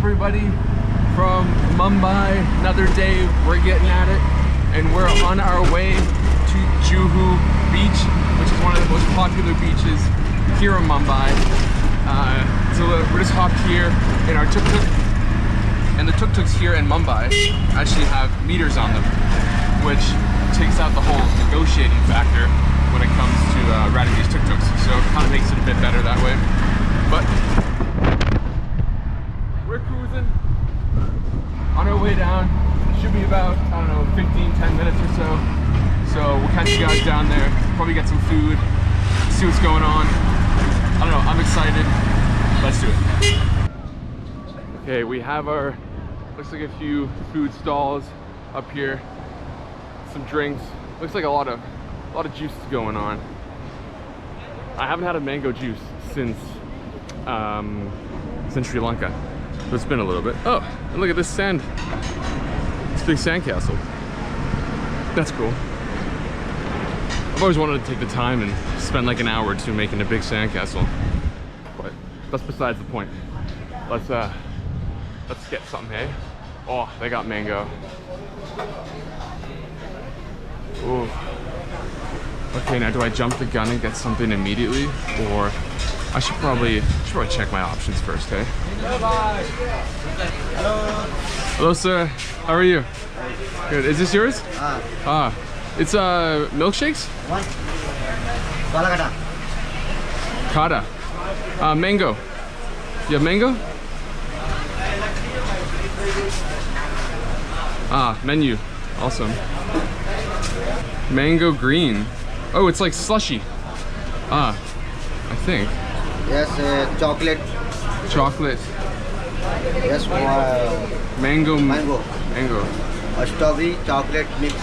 everybody from Mumbai. Another day, we're getting at it, and we're on our way to Juhu Beach, which is one of the most popular beaches here in Mumbai. So we're just hopped here in our tuk-tuk, and the tuk-tuks here in Mumbai actually have meters on them, which takes out the whole negotiating factor when it comes to riding these tuk-tuks. So it kind of makes it a bit better that way. But we're cruising on our way down. Should be about, I don't know, 10 minutes or so. So we'll catch you guys down there, probably get some food, see what's going on. I don't know, I'm excited. Let's do it. Okay, we have our, looks like a few food stalls up here. Some drinks. Looks like a lot of juices going on. I haven't had a mango juice since Sri Lanka. So it's been a little bit. Oh, and look at this sand. This big sandcastle. That's cool. I've always wanted to take the time and spend like an hour or two making a big sandcastle. But that's besides the point. Let's get something, hey? Oh, they got mango. Ooh. Okay, now do I jump the gun and get something immediately, or I should probably check my options first, hey? Hello. Hello, sir. How are you? Good. Is this yours? It's milkshakes? One. Kada. Mango. You have mango? Menu. Awesome. Mango green. Oh, it's like slushy. I think. Yes, chocolate. Chocolate. Yes, Mango. mango. Mango. Strawberry chocolate mix.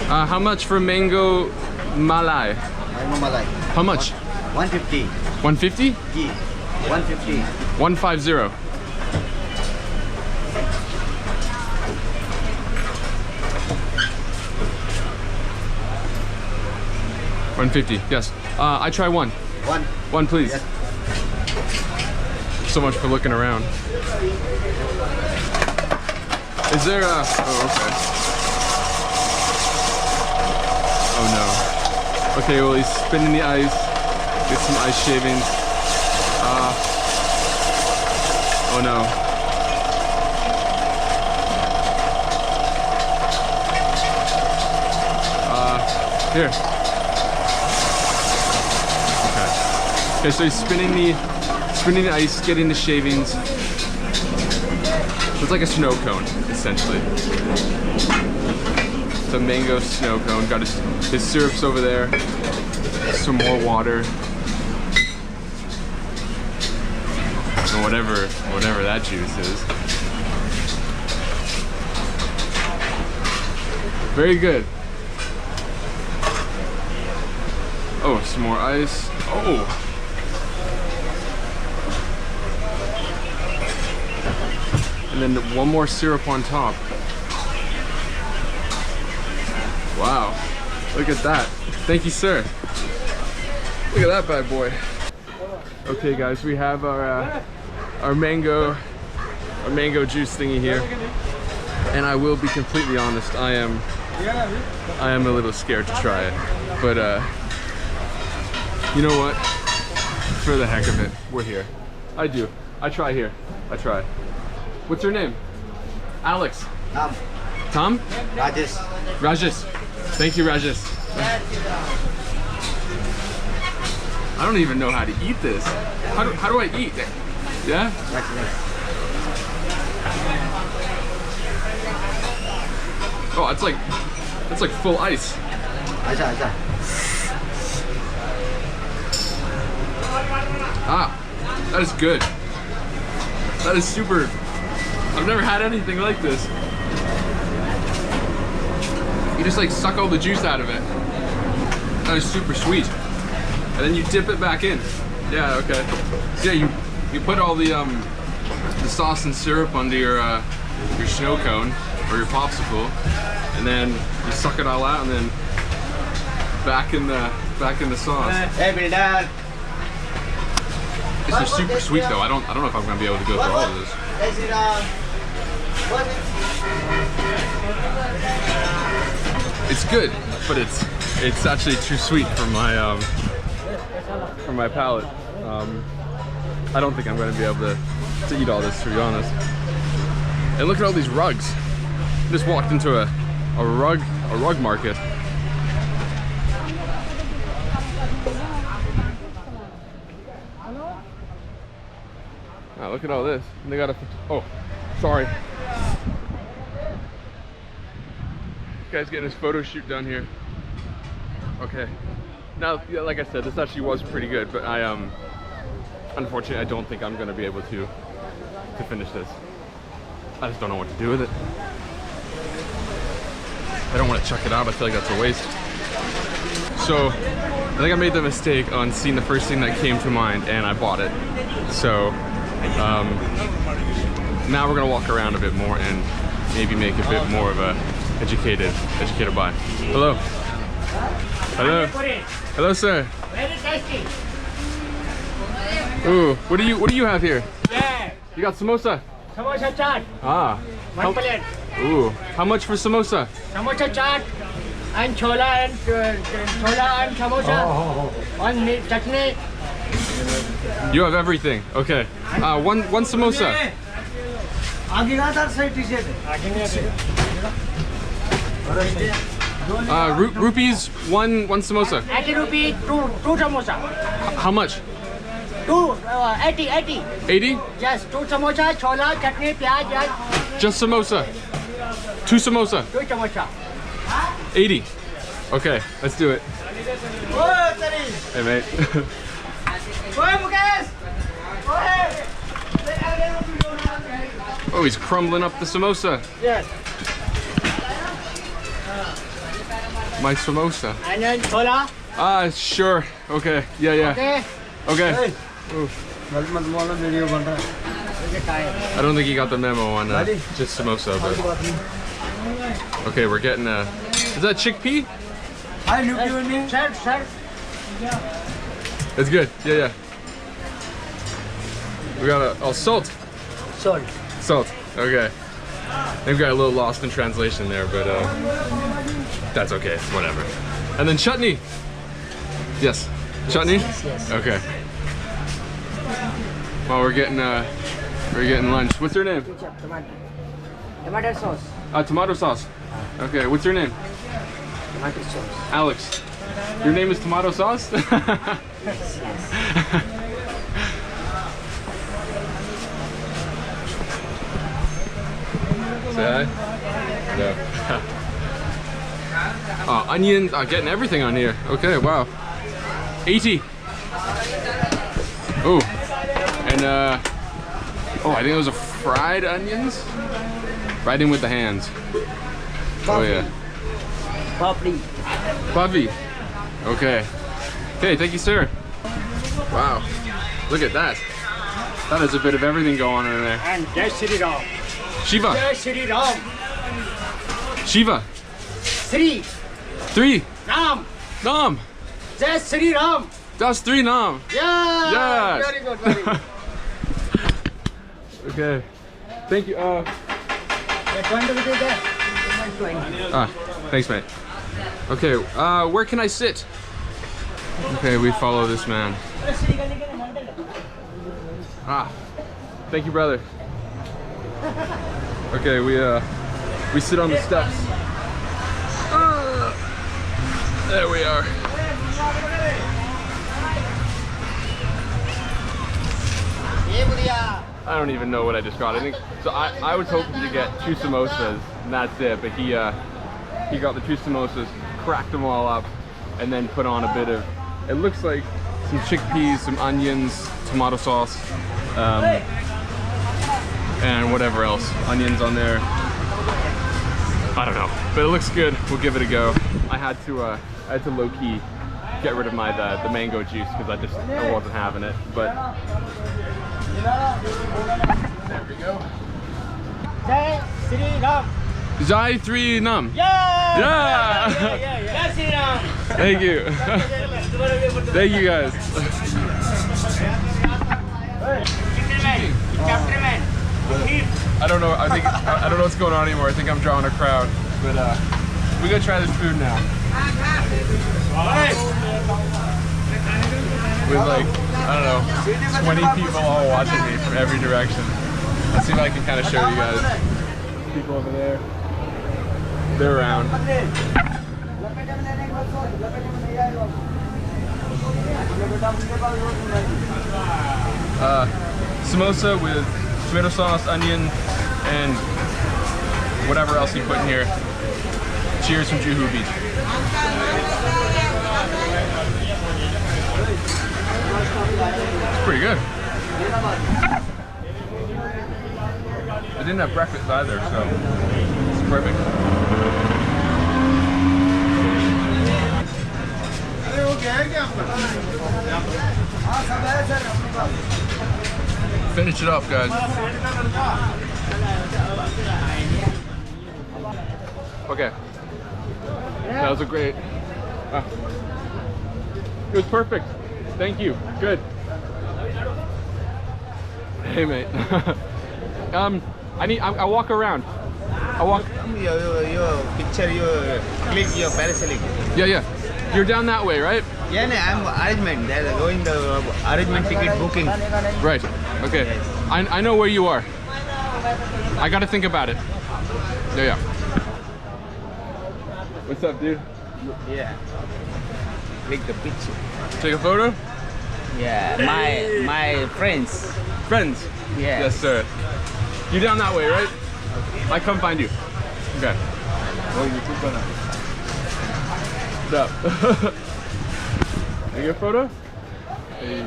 How much for mango malai? Mango malai. How much? 150. 150? G. 150. 150. $150, yes. I try one. One, please. Yes. So much for looking around. Is there a... Oh, okay. Oh, no. Okay, well, he's spinning the ice. Get some ice shavings. Oh, no. Here. Okay, so he's spinning the ice, getting the shavings. It's like a snow cone, essentially. It's a mango snow cone. Got his syrups over there. Some more water. And whatever that juice is. Very good. Oh, some more ice. Oh. And then one more syrup on top. Wow, look at that. Thank you, sir. Look at that bad boy. Okay, guys, we have our mango juice thingy here. And I will be completely honest, I am a little scared to try it. But you know what? For the heck of it, we're here. I try here. I try. What's your name? Alex. Tom. Tom? Rajesh. Rajesh. Thank you, Rajesh. I don't even know how to eat this. How do I eat it? Yeah? Oh, it's like full ice. That is good. That is super. I've never had anything like this. You just like suck all the juice out of it. That is super sweet. And then you dip it back in. Yeah, okay. So yeah, you put all the sauce and syrup under your snow cone or your popsicle, and then you suck it all out, and then back in the sauce. Hey, builder. This is super sweet though. I don't know if I'm gonna be able to go through all of this. It's good, but it's actually too sweet for my palate. I don't think I'm gonna be able to eat all this, to be honest. And look at all these rugs. Just walked into a rug market. Oh, look at all this. And they got a, oh, sorry. This guy's getting his photo shoot done here. Okay. Now, yeah, like I said, this actually was pretty good, but unfortunately, I don't think I'm gonna be able to finish this. I just don't know what to do with it. I don't want to chuck it out. I feel like that's a waste. So, I think I made the mistake on seeing the first thing that came to mind, and I bought it. So, now we're gonna walk around a bit more and maybe make a bit more of a educated buy. Hello. Hello. Hello, sir. Very tasty. Ooh, what do you have here? Yeah. You got samosa? Samosa chaat. Ah. One plate. Ooh, how much for samosa? Samosa chaat and chola and samosa. One meat chutney. You have everything. Okay. One samosa. Rupees, one samosa. 80 rupees, two samosa. How much? 80. 80? Yes, two samosa, chola, chutney, pyaj, yes. Just samosa. Two samosa. Two samosa. 80. Okay, let's do it. Hey, mate. Oh, he's crumbling up the samosa. Yes. My samosa. And then chola. Sure. Okay. Yeah. Okay. Okay. Ooh. I don't think he got the memo on just samosa, but okay, we're getting a. Is that chickpea? Sir. It's good. Yeah. We got a salt. Salt. Okay. They've got a little lost in translation there, but that's okay. Whatever. And then chutney. Yes. Chutney. Yes. Okay. Well, we're getting lunch. What's your name? Tomato sauce. Tomato sauce. Okay. What's your name? Tomato sauce. Alex. Your name is tomato sauce? Yes. Say hi? No. Onions, getting everything on here. Okay, wow. 80. Oh, and I think those are fried onions. Right in with the hands. Oh yeah. Puffy. Okay. Okay, thank you, sir. Wow. Look at that. That is a bit of everything going on in there. And Jai Shri Ram. Shiva. Jai Shri Ram. Shiva. Shri 3. Ram. Nam. Jai Shri Ram. That's 3 Nam. Yeah. Yes. Very good. Very good. Okay. Thank you. That 20 rupees there. 120. Thanks, mate. Okay, where can I sit? Okay, we follow this man. Thank you, brother. Okay, we sit on the steps. There we are. I don't even know what I just got. I think so. I was hoping to get 2 samosas and that's it, but he got the 2 samosas, cracked them all up, and then put on a bit of. It looks like some chickpeas, some onions, tomato sauce, and whatever else. Onions on there. I don't know, but it looks good. We'll give it a go. I had to low-key get rid of the mango juice because I wasn't having it, but. There we go. Jai Shri Ram. Jai 3 Nam. Yeah. Yeah. Jai Shri Ram. Thank you. Thank you guys. Gentlemen, gentlemen. I don't know. I don't know what's going on anymore. I think I'm drawing a crowd. But we're gonna try this food now. With like, I don't know, 20 people all watching me from every direction. Let's see if I can kind of show you guys. People over there. They're around. Samosa with tomato sauce, onion, and whatever else you put in here. Cheers from Juhu Beach. It's pretty good. I didn't have breakfast either, so it's perfect. Finish it off, guys. Okay. That was a great. It was perfect. Thank you. Good. Hey, mate. I walk around. I walk. Your picture, your click, your parasailing. Yeah. You're down that way, right? Yeah, I'm arrangement. They're going the arrangement ticket booking. Right. Okay. Yes. I know where you are. I got to think about it. Yeah. What's up, dude? Yeah. Click the picture. Take a photo? Yeah, my friends. Friends? Yes. Yes, sir. You down that way, right? I come find you. Okay. What's up? You get a photo? Hey.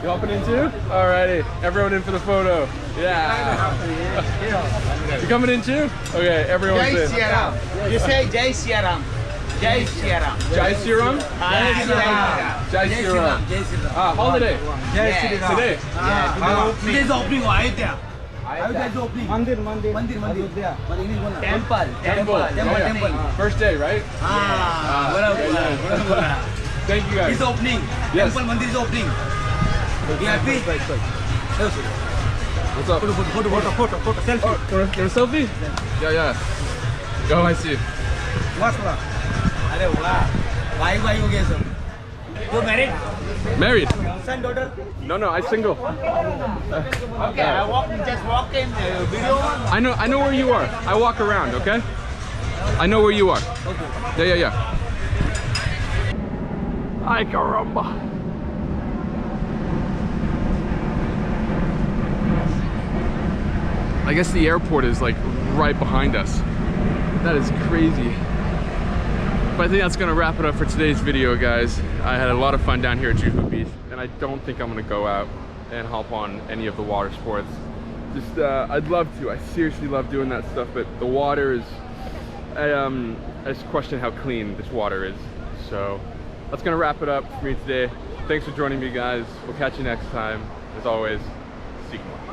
You hopping in too? Alrighty. Everyone in for the photo. Yeah. You coming in too? Okay, everyone's in. You say Jai Siaram. Jai Siaram. Jai Siram? Jai Siram. Ah, holiday. Yes. Today. Today is opening. Ayodhya. Ayodhya is opening. Mandir. Temple. Temple. First day, right? Thank you guys. It's opening. Yes. Temple Mandir is opening. You happy? What's up? Photo, selfie. Oh, you want a selfie? Yeah. Oh, I see. What's up? Why you guys? You married? Married? Son, daughter? No, I single. Okay, just walk in video. I know where you are. I walk around, okay? I know where you are. Okay. Yeah. Ay, caramba. I guess the airport is like right behind us. That is crazy. But I think that's gonna wrap it up for today's video, guys. I had a lot of fun down here at Juhu Beach, and I don't think I'm gonna go out and hop on any of the water sports. Just, I'd love to. I seriously love doing that stuff, but the water is, I just question how clean this water is. So that's gonna wrap it up for me today. Thanks for joining me, guys. We'll catch you next time. As always, SeekMore.